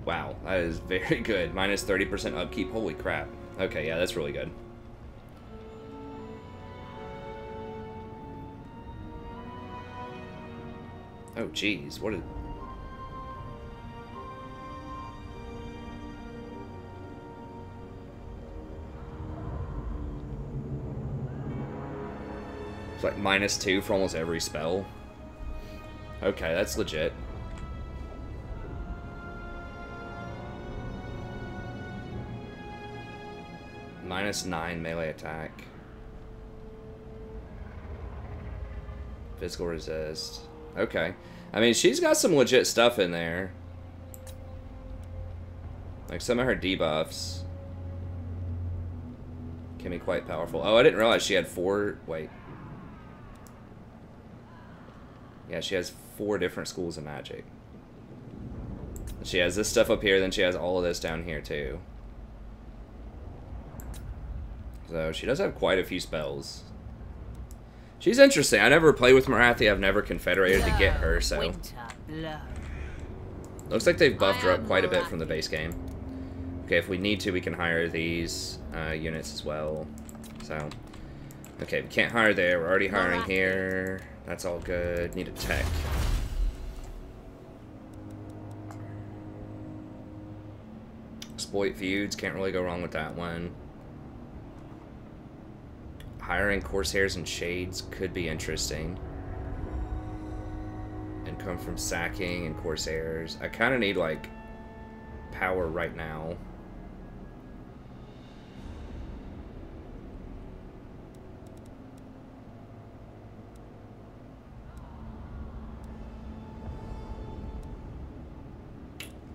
Wow, that is very good. Minus 30% upkeep. Holy crap. Okay, yeah, that's really good. Oh, geez. What is... It's like -2 for almost every spell. Okay, that's legit. -9 melee attack. Physical resist. Okay. I mean, she's got some legit stuff in there. Like, some of her debuffs can be quite powerful. Oh, I didn't realize she had 4... Wait. Yeah, she has 4 different schools of magic. She has this stuff up here, then she has all of this down here, too. So, she does have quite a few spells. She's interesting. I never play with Marathi. I've never confederated to get her, so... Looks like they've buffed her up quite a bit from the base game. Okay, if we need to, we can hire these units as well. So... Okay, we can't hire there. We're already hiring here. That's all good. Need a tech. Exploit feuds. Can't really go wrong with that one. Hiring Corsairs and Shades could be interesting. Income from sacking and Corsairs. I kind of need, like, power right now.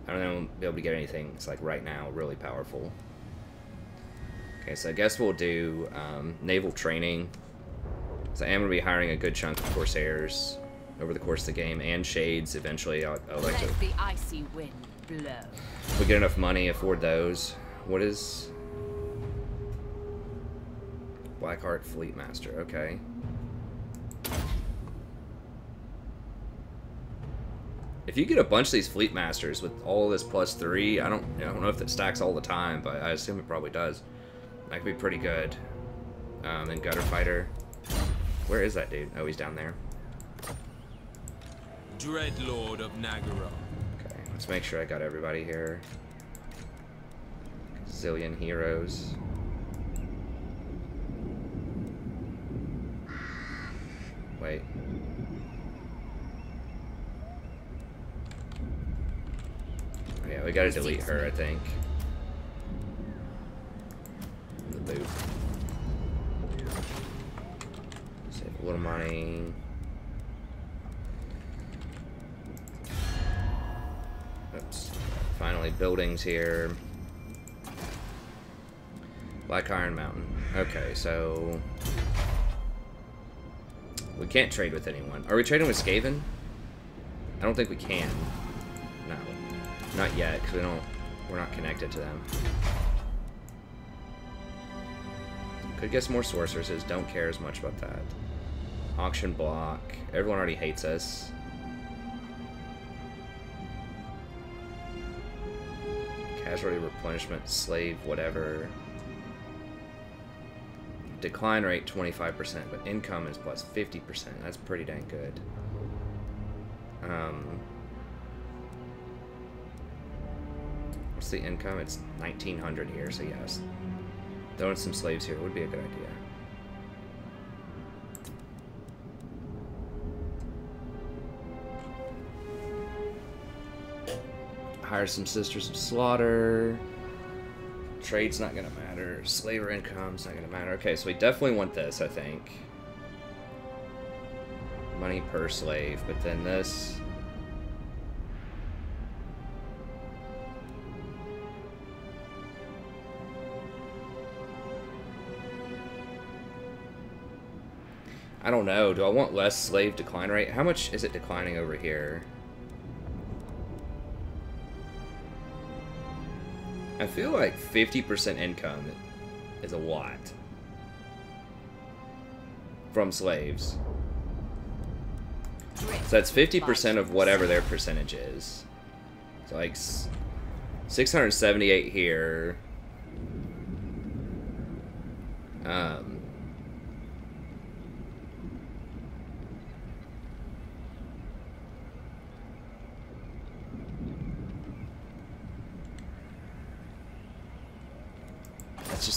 I don't know if I'll be able to get anything. It's like right now, really powerful. Okay, so I guess we'll do naval training. So I am going to be hiring a good chunk of Corsairs over the course of the game, and Shades eventually. I'll like to. The icy wind blow. If we get enough money, afford those. What is Blackheart Fleet Master? Okay. If you get a bunch of these Fleet Masters with all this +3, I don't know if it stacks all the time, but I assume it probably does. That could be pretty good. And Gutter Fighter. Where is that dude? Oh, he's down there. Dreadlord of Nagara. Okay, let's make sure I got everybody here. Zillion heroes. Wait. Oh, yeah, we gotta delete her, I think. The boot. Save a little money. Oops. Finally, buildings here. Black Iron Mountain. Okay, so... we can't trade with anyone. Are we trading with Skaven? I don't think we can. No. Not yet, because we're not connected to them. Could get some more sorceresses. Don't care as much about that. Auction block. Everyone already hates us. Casualty replenishment, slave, whatever. Decline rate 25%, but income is plus 50%. That's pretty dang good. What's the income? It's 1900 here, so yes. Throwing some slaves here would be a good idea. Hire some Sisters of Slaughter. Trade's not gonna matter. Slaver income's not gonna matter. Okay, so we definitely want this, I think. Money per slave, but then this. I don't know. Do I want less slave decline rate? How much is it declining over here? I feel like 50% income is a lot from slaves. So that's 50% of whatever their percentage is. So like 678 here.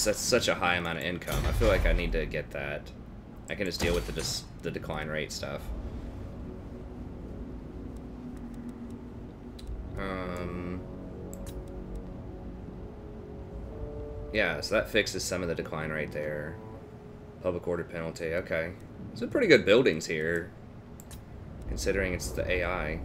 That's such a high amount of income. I feel like I need to get that. I can just deal with the decline rate stuff. Yeah, so that fixes some of the decline rate there. Public order penalty. Okay, some pretty good buildings here, considering it's the AI.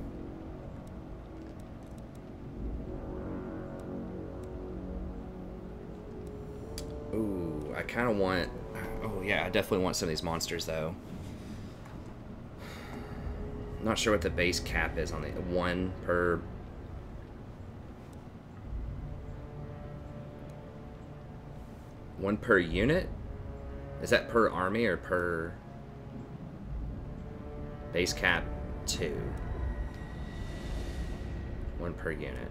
Ooh, I kind of want... Oh, yeah, I definitely want some of these monsters, though. Not sure what the base cap is on the... One per... One per unit? Is that per army or per... Base cap 2. One per unit.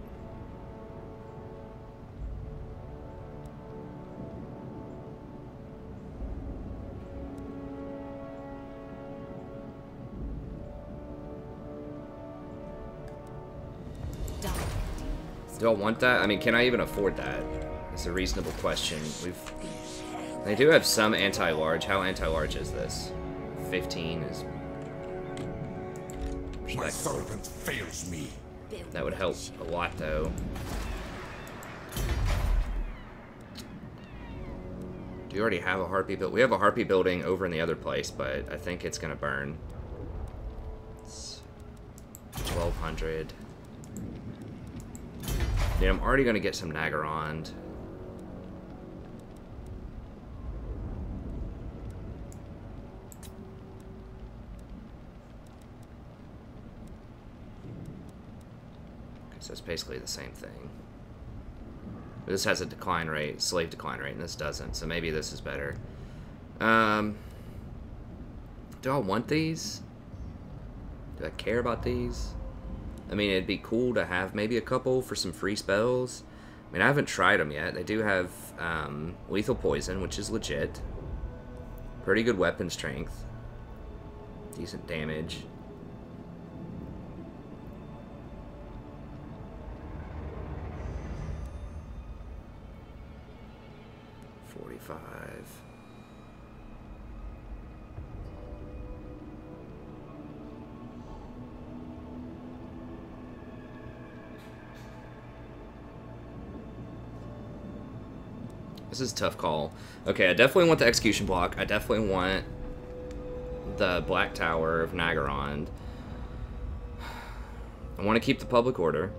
Do I want that? I mean, can I even afford that? It's a reasonable question. They do have some anti-large. How anti-large is this? 15 is... My servant fails me. That would help a lot, though. Do you already have a harpy build? We have a harpy building over in the other place, but I think it's gonna burn. It's 1200. Dude, I'm already gonna get some Nagarond. Because that's basically the same thing. But this has a decline rate, slave decline rate, and this doesn't, so maybe this is better. Do I want these? Do I care about these? I mean, it'd be cool to have maybe a couple for some free spells. I mean, I haven't tried them yet. They do have lethal poison, which is legit. Pretty good weapon strength. Decent damage. This is a tough call. Okay, I definitely want the execution block. I definitely want the Black Tower of Nagarond. I want to keep the public order.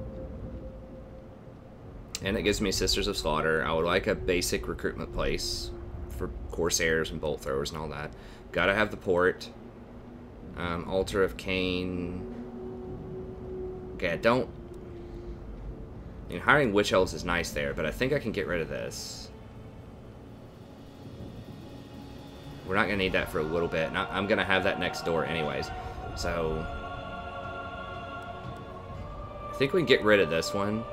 And it gives me Sisters of Slaughter. I would like a basic recruitment place for Corsairs and Bolt Throwers and all that. Gotta have the port. Altar of Cain. Okay, I don't... I mean, hiring Witch Elves is nice there, but I think I can get rid of this. We're not going to need that for a little bit. And I'm going to have that next door anyways. So... I think we can get rid of this one.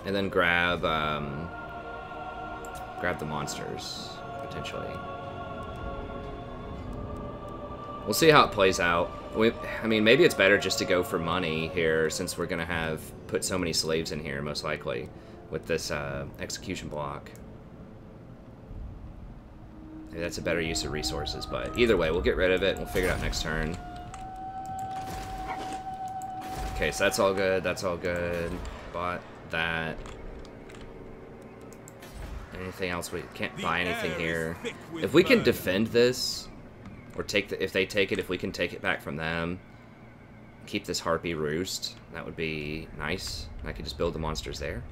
And then grab the monsters, potentially. We'll see how it plays out. I mean, maybe it's better just to go for money here, since we're going to put so many slaves in here, most likely, with this execution block. Maybe that's a better use of resources, but either way, we'll get rid of it, and we'll figure it out next turn. Okay, so that's all good, that's all good. Bought that. Anything else? We can't buy anything here. If we can defend this, or if they take it, if we can take it back from them, keep this harpy roost, that would be nice. I could just build the monsters there.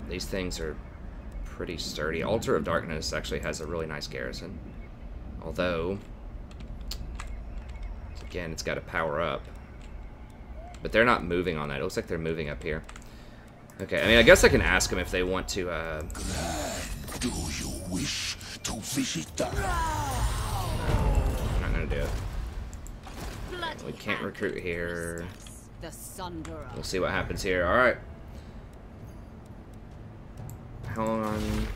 These things are pretty sturdy. Altar of Darkness actually has a really nice garrison. Although, again, it's got to power up. But they're not moving on that. It looks like they're moving up here. Okay, I mean, I guess I can ask them if they want to, Do you wish to visit the... I'm not gonna do it. We can't recruit here. The Sunderer. We'll see what happens here. Alright. Hold on.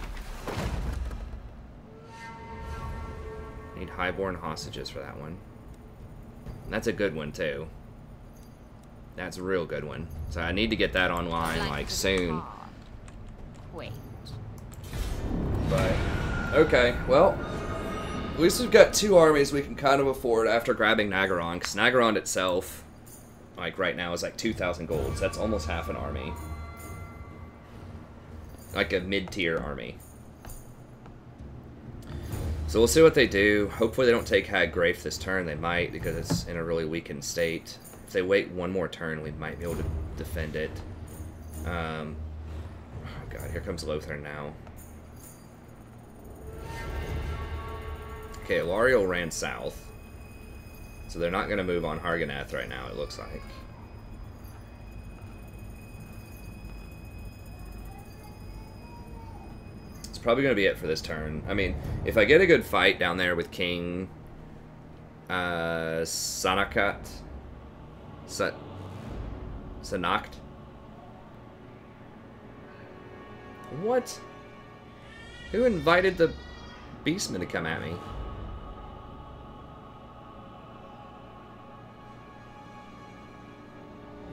Need highborn hostages for that one. That's a good one, too. That's a real good one. So I need to get that online, like, soon. Wait. But, okay, well, at least we've got 2 armies we can kind of afford after grabbing Nagaron, because Nagaron itself, like, right now is like 2,000 gold, so that's almost half an army. Like a mid-tier army. So we'll see what they do. Hopefully they don't take Haggrafe this turn. They might, because it's in a really weakened state. If they wait one more turn, we might be able to defend it. Oh god, here comes Lothar now. Okay, Alariel ran south. So they're not going to move on Harganeth right now, it looks like. It's probably going to be it for this turn. I mean, if I get a good fight down there with King Sanakat, Sanacht? What? Who invited the beastmen to come at me?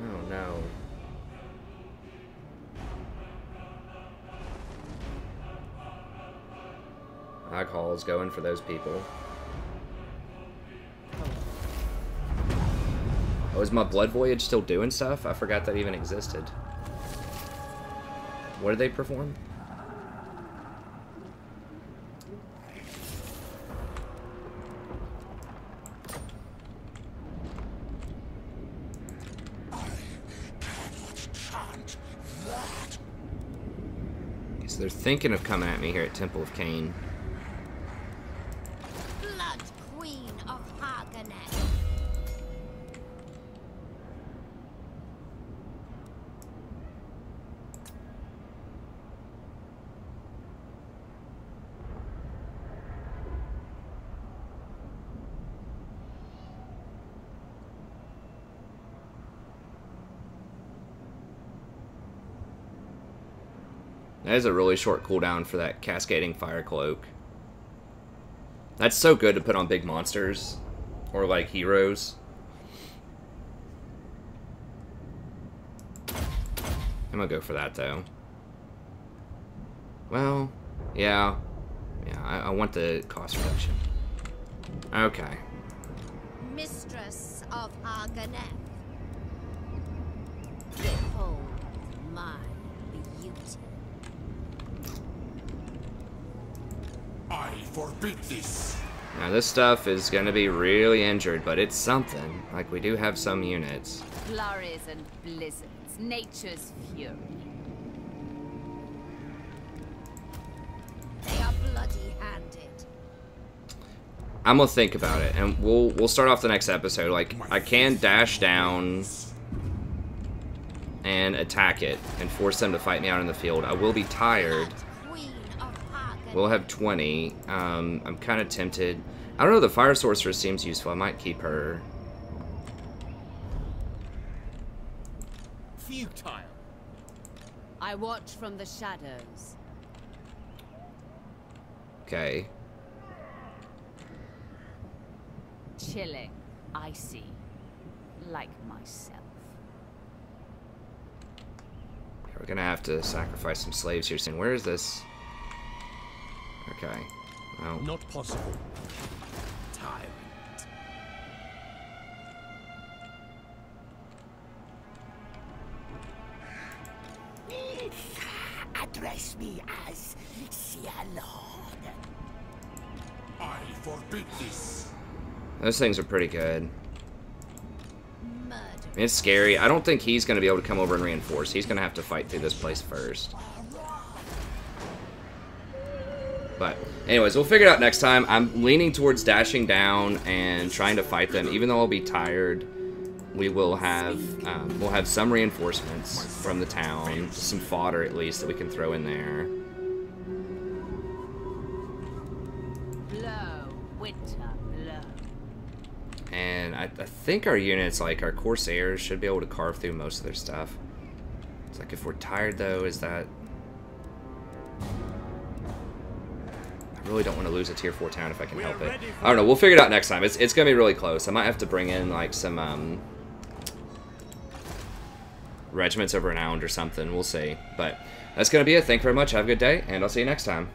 Oh no. Alcohol's going for those people. Oh, is my Blood Voyage still doing stuff? I forgot that even existed. What did they perform? So they're thinking of coming at me here at Temple of Cain. Blood Queen of Harganet. That is a really short cooldown for that Cascading Fire Cloak. That's so good to put on big monsters. Or, like, heroes. I'm gonna go for that, though. Well, yeah. Yeah, I want the cost reduction. Okay. Mistress of Harganet. Behold my beauty. I forbid this. Now this stuff is gonna be really injured, but it's something. Like, we do have some units. Flurries and blizzards, nature's fury. They are bloody-handed. I'm gonna think about it, and we'll start off the next episode. Like, I can dash down and attack it and force them to fight me out in the field. I will be tired. We'll have 20. I'm kind of tempted. I don't know, the Fire Sorceress seems useful. I might keep her. I watch from the shadows. Okay. Chilling, icy, like myself. We're gonna have to sacrifice some slaves here soon. Where is this? Okay. Well, Not possible. Tyrant. Address me as Sir Lord. I forbid this. those things are pretty good. Murder. I mean, it's scary. I don't think he's going to be able to come over and reinforce. He's going to have to fight through this place first. But, anyways, we'll figure it out next time. I'm leaning towards dashing down and trying to fight them. Even though I'll be tired, we will have we'll have some reinforcements from the town, some fodder at least that we can throw in there. Blow, winter, blow. And I think our units, like our Corsairs, should be able to carve through most of their stuff. It's like if we're tired though, is that... I really don't want to lose a tier 4 town if I can help it. I don't know, we'll figure it out next time. It's going to be really close. I might have to bring in like some regiments over an hound or something. We'll see. But that's going to be it. Thank you very much. Have a good day, and I'll see you next time.